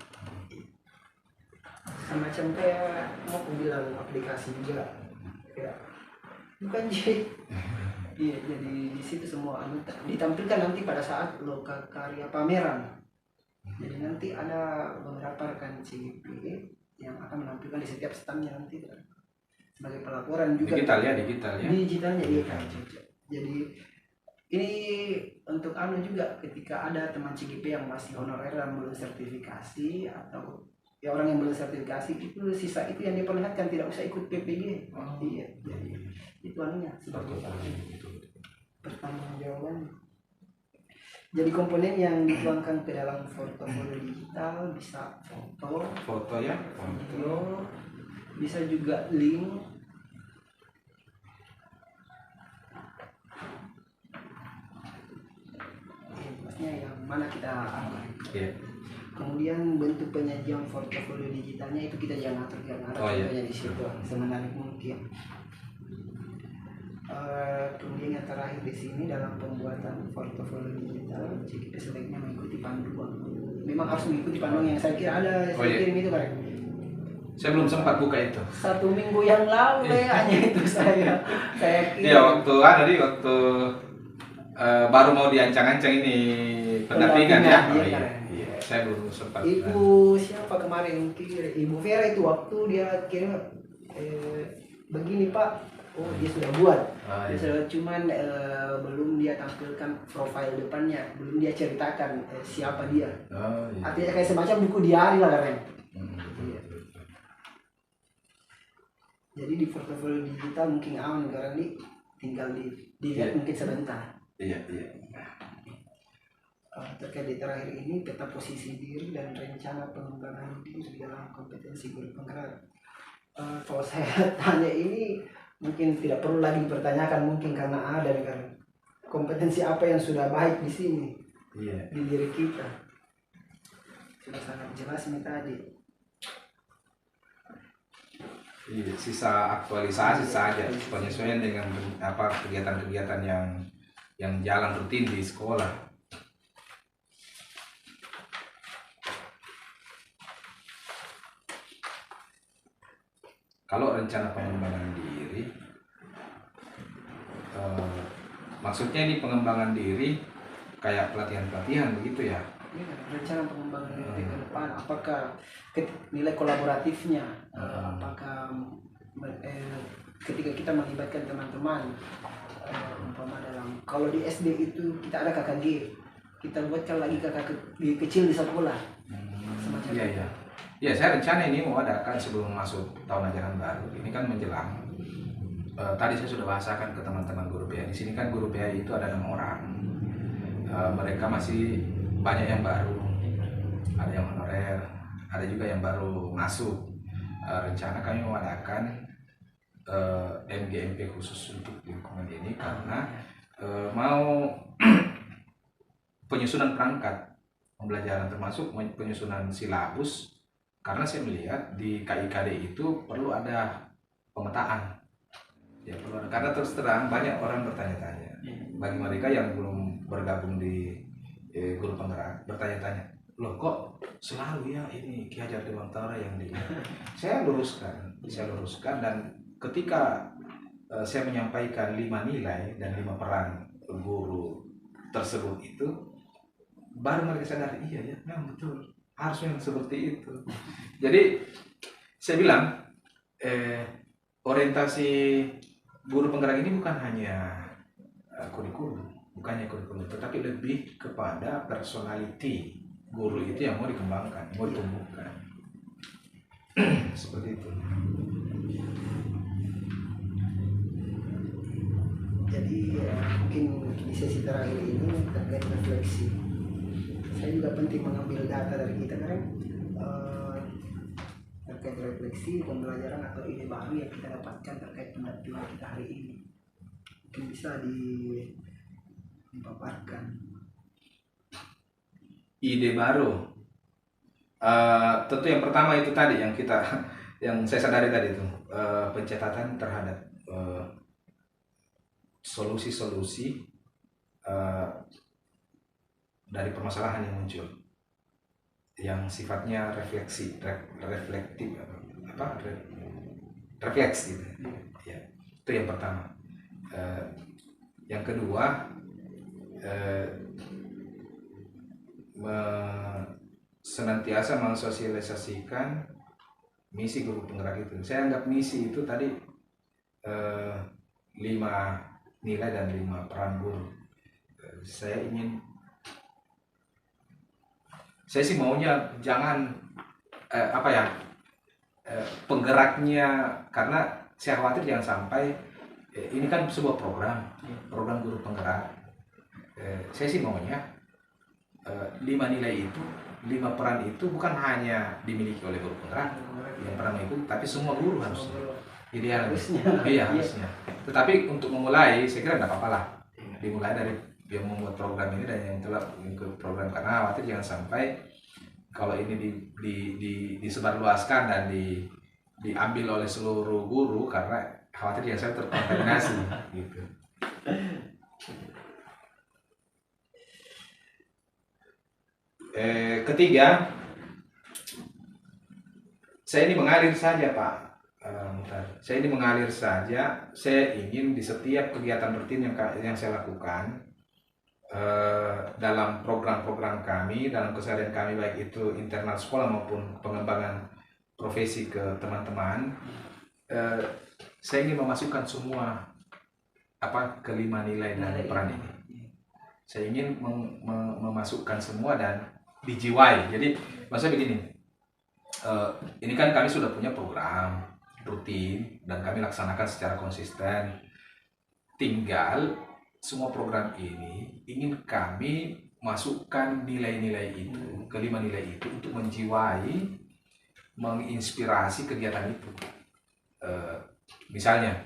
Semacam kayak mau aku bilang aplikasi juga. Ya. Bukan jadi. Iya, jadi di situ semua ditampilkan nanti pada saat lokakarya pameran. Jadi nanti ada beberapa rekan CGP yang akan menampilkan di setiap standnya nanti sebagai pelaporan juga. Digitalnya iya kan. Jadi ini untuk juga ketika ada teman CGP yang masih honorer dan belum sertifikasi atau ya orang yang belum sertifikasi itu sisa itu yang diperlihatkan tidak usah ikut PPG. Iya, jadi itu seperti pertanggungjawaban. Jadi komponen yang dituangkan ke dalam portofolio digital bisa foto ya, video, bisa juga link, maksudnya yang mana kita Kemudian bentuk penyajian portofolio digitalnya itu kita jangan atur contohnya di situ semenarik mungkin. Kemudian yang terakhir di sini dalam pembuatan portofolio digital, kita sebaiknya mengikuti panduan. Memang harus mengikuti panduan yang saya kira ada kirim itu kan. Saya belum sempat buka itu. 1 minggu yang lalu hanya itu saya kirim. Iya waktu baru mau diancang-ancang ini pendampingan ya. Saya belum sempat. Ibu siapa kemarin kirim? Ibu Vera itu waktu dia kirim begini Pak. Oh dia sudah buat, cuman belum dia tampilkan profil depannya, belum dia ceritakan siapa dia. Artinya kayak semacam buku diari lah kan. Jadi di portofolio digital mungkin aman karena tinggal dilihat mungkin sebentar. Iya. Terkait di terakhir ini peta posisi diri dan rencana pengembangan diri dalam kompetensi guru penggerak. Kalau saya tanya ini mungkin tidak perlu lagi dipertanyakan mungkin karena ada kan kompetensi apa yang sudah baik di sini di diri kita sudah sangat jelas nih tadi. Sisa aktualisasi saja penyesuaian dengan kegiatan-kegiatan yang yang jalan rutin di sekolah. Kalau rencana pengembangan diri, maksudnya ini pengembangan diri kayak pelatihan-pelatihan begitu ya? Ya, rencana pengembangan diri ke depan, apakah nilai kolaboratifnya, apakah ketika kita melibatkan teman-teman, umpama dalam, kalau di SD itu kita ada KKG, kita buatkan lagi KKG kecil di sekolah, semacam Iya, iya. Ya, saya rencana ini mau adakan sebelum masuk tahun ajaran baru. Ini kan menjelang. Tadi saya sudah bahasakan ke teman-teman guru PA. Di sini kan guru PA itu ada 6 orang. Mereka masih banyak yang baru. Ada yang honorer, ada juga yang baru masuk. Rencana kami mau adakan MGMP khusus untuk lingkungan ini karena mau penyusunan perangkat pembelajaran termasuk penyusunan silabus. Karena saya melihat di KIKD itu perlu ada pemetaan, ya perlu ada, karena terus terang banyak orang bertanya-tanya. Bagi mereka yang belum bergabung di guru penggerak bertanya-tanya, loh kok selalu ya ini Ki Hajar Dewantara yang di saya luruskan dan ketika saya menyampaikan 5 nilai dan 5 peran guru tersebut itu baru mereka sadar, iya ya memang betul harusnya seperti itu. Jadi saya bilang orientasi guru penggerak ini bukan hanya kurikulum, tetapi lebih kepada personality guru itu yang mau dikembangkan, mau ditumbuhkan. Seperti itu. Jadi mungkin di sesi terakhir ini terkait refleksi. Saya juga penting mengambil data dari kita kan terkait refleksi pembelajaran atau ide baru yang kita dapatkan terkait pendampingan kita hari ini. Mungkin bisa dipaparkan. Ide baru. Tentu yang pertama itu tadi yang saya sadari tadi itu pencatatan terhadap solusi-solusi dari permasalahan yang muncul yang sifatnya refleksi reflektif refleks gitu ya. Itu yang pertama. Yang kedua senantiasa mensosialisasikan misi guru penggerak itu. Saya anggap misi itu tadi 5 nilai dan 5 peran guru. Saya sih maunya jangan penggeraknya, karena saya khawatir jangan sampai ini kan sebuah program guru penggerak. Saya sih maunya 5 nilai itu, 5 peran itu bukan hanya dimiliki oleh guru penggerak yang pernah mengikuti, tapi semua guru harusnya. Ideal harusnya. Tetapi untuk memulai, saya kira tidak apa-apa lah. Dimulai dari yang membuat program ini dan yang telah mengikuti program, karena khawatir jangan sampai kalau ini disebarluaskan dan diambil oleh seluruh guru, karena khawatir jangan sampai terkontaminasi gitu. Ketiga, saya ini mengalir saja Pak Muhtar. Saya ini mengalir saja. Saya ingin di setiap kegiatan rutin yang saya lakukan dalam program-program kami, dalam keseharian kami, baik itu internal sekolah maupun pengembangan profesi ke teman-teman, saya ingin memasukkan semua kelima nilai dan peran ini. Saya ingin memasukkan semua dan dijiwai. Jadi maksudnya begini, ini kan kami sudah punya program rutin dan kami laksanakan secara konsisten. Tinggal semua program ini ingin kami masukkan nilai-nilai itu, kelima nilai itu untuk menjiwai, menginspirasi kegiatan itu. Misalnya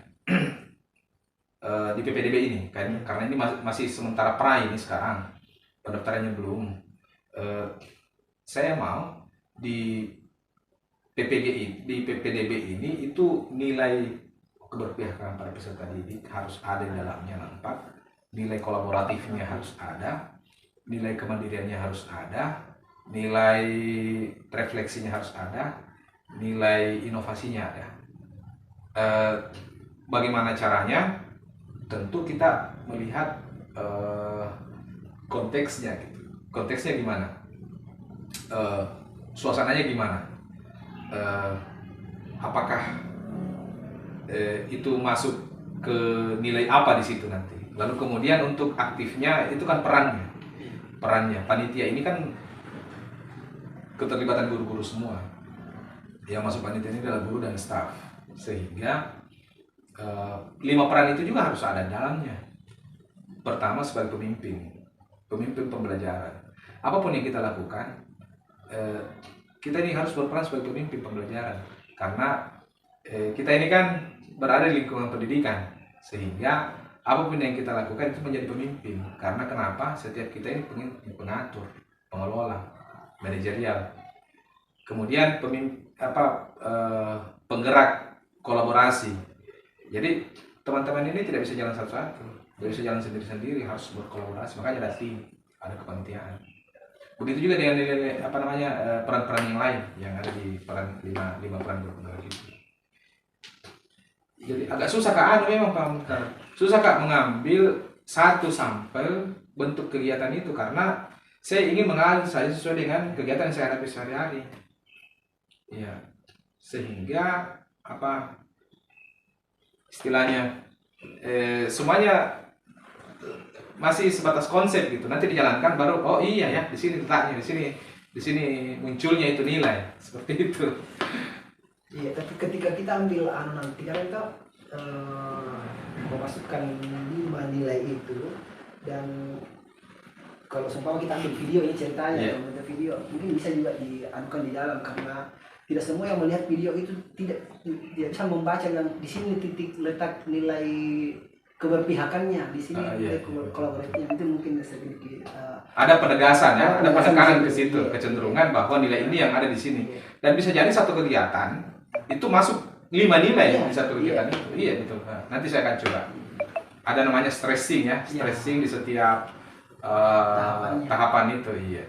di PPDB ini kan, karena ini masih sementara pra ini sekarang, pendaftarannya belum. Saya mau di PPDB ini itu nilai keberpihakan para peserta didik harus ada di dalamnya 4. nilai kolaboratifnya harus ada, nilai kemandiriannya harus ada, nilai refleksinya harus ada, nilai inovasinya ada. Bagaimana caranya? Tentu kita melihat konteksnya gitu. Konteksnya gimana? Suasananya gimana? Apakah itu masuk ke nilai apa di situ nanti? Lalu kemudian untuk aktifnya itu kan perannya panitia ini kan keterlibatan guru-guru semua. Yang masuk panitia ini adalah guru dan staf, sehingga 5 peran itu juga harus ada dalamnya. Pertama, sebagai pemimpin pembelajaran. Apapun yang kita lakukan, kita ini harus berperan sebagai pemimpin pembelajaran, karena kita ini kan berada di lingkungan pendidikan, sehingga apapun yang kita lakukan itu menjadi pemimpin. Karena kenapa? Setiap kita ini pengatur, pengelola, manajerial, kemudian penggerak kolaborasi. Jadi teman-teman ini tidak bisa jalan satu-satu, tidak bisa jalan sendiri-sendiri, harus berkolaborasi. Makanya ada tim, ada kepanitiaan. Begitu juga dengan peran-peran yang lain yang ada di peran 5 peran berpenggerak itu. Jadi agak susah memang Pak Mukhtar. Susah mengambil satu sampel bentuk kegiatan itu, karena saya ingin mengalir saja sesuai dengan kegiatan yang saya hadapi sehari-hari. Ya, sehingga istilahnya semuanya masih sebatas konsep gitu. Nanti dijalankan baru oh iya ya, di sini letaknya, di sini munculnya itu nilai seperti itu. Iya, tapi ketika kita ambil nanti kan kita memasukkan 5 nilai itu, dan kalau seumpama kita ambil video ini ceritanya, yeah, video mungkin bisa juga dianukan di dalam, karena tidak semua yang melihat video itu tidak bisa membaca yang di sini titik letak nilai keberpihakannya, di sini kolaborasinya itu mungkin sedikit ada penegasan ya, ada penekanan ke situ, kecenderungan bahwa nilai ini yang ada di sini, dan bisa jadi satu kegiatan itu masuk 5 nilai di satu kegiatan itu. Iya betul. Nah, nanti saya akan coba. Ada namanya stressing ya, stressing di setiap tahapan itu. Iya.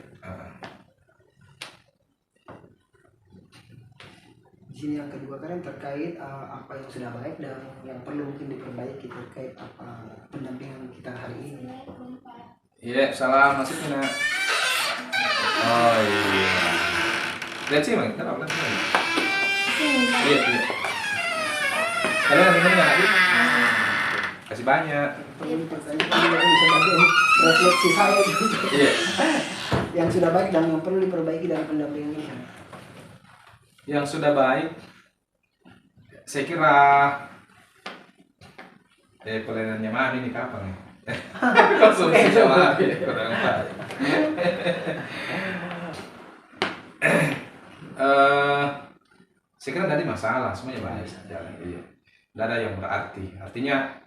Di sini yang kedua kan terkait apa yang sudah baik dan yang perlu mungkin diperbaiki terkait apa pendampingan kita hari ini. Iya, salam masuknya. Oh iya. Lihat sih Bang, kita apa sih? Iya. Kalian minum nggak Adit? Kasih banyak. Perlu dipertanyakan bisa bagian refleksi saya juga. Iya. Yang sudah baik dan yang perlu diperbaiki dalam pendampingan ini. Yang sudah baik, saya kira pelayanannya Mami ini kapan ya? Konsumsi sama Mami kurang baik. Saya kira tadi masalah semuanya baik jalan, iya. Tidak ada yang berarti. Artinya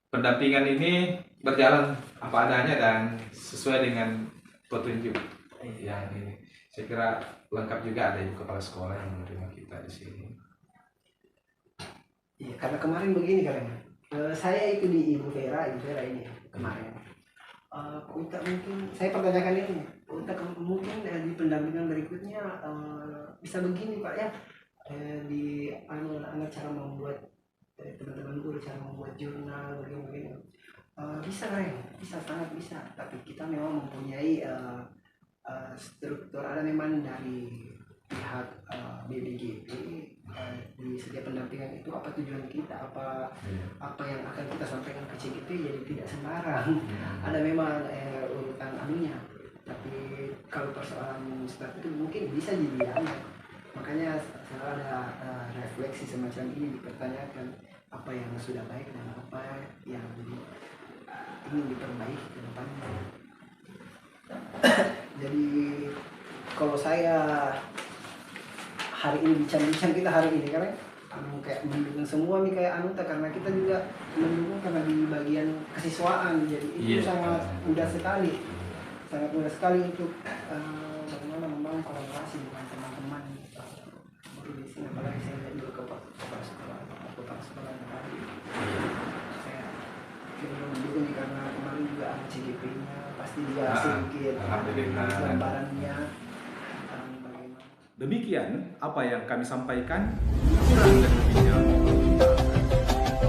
pendampingan ini berjalan apa adanya dan sesuai dengan petunjuk yang ini. Saya kira lengkap juga, ada ibu kepala sekolah yang menerima kita di sini. Iya, karena kemarin begini saya itu di Ibu Vera ini kemarin. Untuk mungkin saya pertanyakan ini, untuk mungkin di pendampingan berikutnya bisa begini Pak ya, di anak cara membuat teman-teman guru cara membuat jurnal begini bisa bisa sangat bisa, tapi kita memang mempunyai struktur, ada memang dari pihak BBGP di setiap pendampingan itu apa tujuan kita, apa yang akan kita sampaikan ke CGP, jadi tidak sembarang. Ada memang urutan anunya, tapi kalau persoalan seperti itu mungkin bisa didiamkan. Makanya selalu ada refleksi semacam ini, dipertanyakan apa yang sudah baik dan apa yang ingin diperbaiki ke depannya. Jadi kalau saya hari ini bincang-bincang kita hari ini karena kayak mendukung semua nih kayak karena kita juga mendukung karena di bagian kesiswaan, jadi itu sangat mudah sekali untuk bagaimana membangun kolaborasi dengan teman-teman guru di sini, apalagi saya juga kepala sekolah tadi. CGP-nya pasti dia Ah, sedikit alhamdulillah. gambarannya tentang bagaimana. Demikian apa yang kami sampaikan. Kurang dan lebihnya mohon dimaafkan.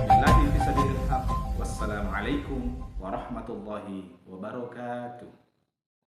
Billahi fisabilillah. Wassalamualaikum warahmatullahi wabarakatuh.